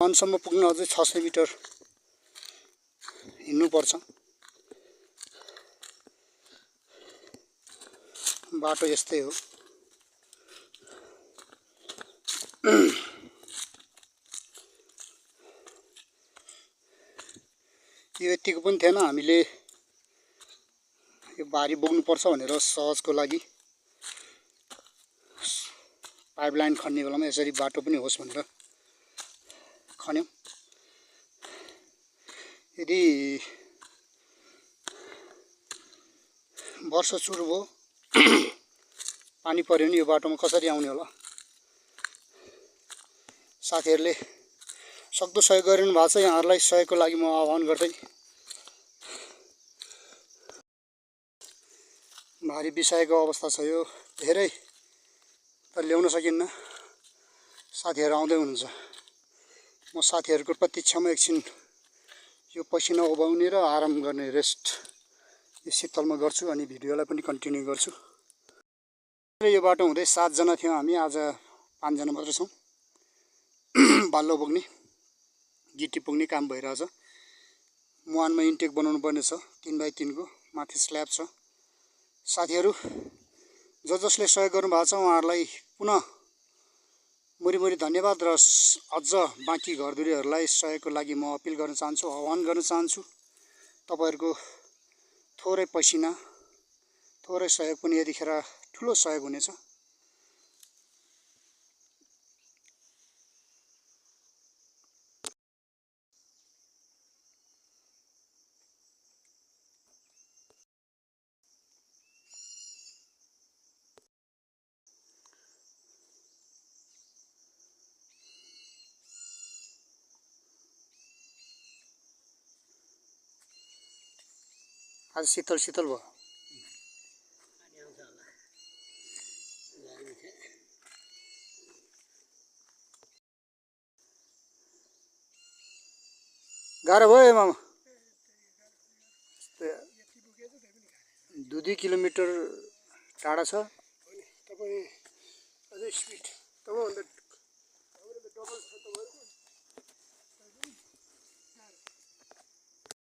वनसम्म पुग्न अझै 600 मिटर हिँड्नुपर्छ। बाटो यस्तै हो। यो यतिको पनि थिएन, हामीले यो बारी बोक्नुपर्छ भनेर सहजको लागि पाइपलाइन खन्ने बेलामा यसरी बाटो पनि होस् भनेर खन्यौँ। यदि वर्षा सुरु भयो पानी पर्यो भने यो बाटोमा कसरी आउने होला? साथीहरूले सक्दो सहयोग गरिरहनु भएको छ। यहाँहरूलाई सहयोगको लागि म आह्वान गर्दै भारी बिसाएको अवस्था छ। यो धेरै त ल्याउन सकिन्न। साथीहरू आउँदै हुनुहुन्छ। म साथीहरूको प्रतीक्षामा एकछिन यो पसिना उभाउने र आराम गर्ने रेस्ट यो शीतलमा गर्छु अनि भिडियोलाई पनि कन्टिन्यू गर्छु। यो बाटो हुँदै 7 जना थियौँ हामी, आज 5 जना मात्र छौँ। बाल्लो बोक्ने गिटी पुग्ने काम भइरहेछ। मुहानमा इन्टेक बनाउनु पर्ने छ 3x3 को, माथि स्ल्याब छ। साथीहरू जसले सहयोग गर्नु भएको छ उहाँहरूलाई पुनः मुरी धन्यवाद र अझ बाँकी घरधुरीहरूलाई सहयोगको लागि म अपिल गर्न चाहन्छु, आह्वान गर्न चाहन्छु। तपाईहरुको थोरै पसिना, थोरै सहयोग पनि यतिखेर ठुलो सहयोग हुनेछ। आज शीतल शीतल भयो। गाह्रो भयो मामा। 2 किलोमिटर टाढा छ। तपाईँ अझै स्पिड तपाईभन्दा डबल छ तपाईहरुको।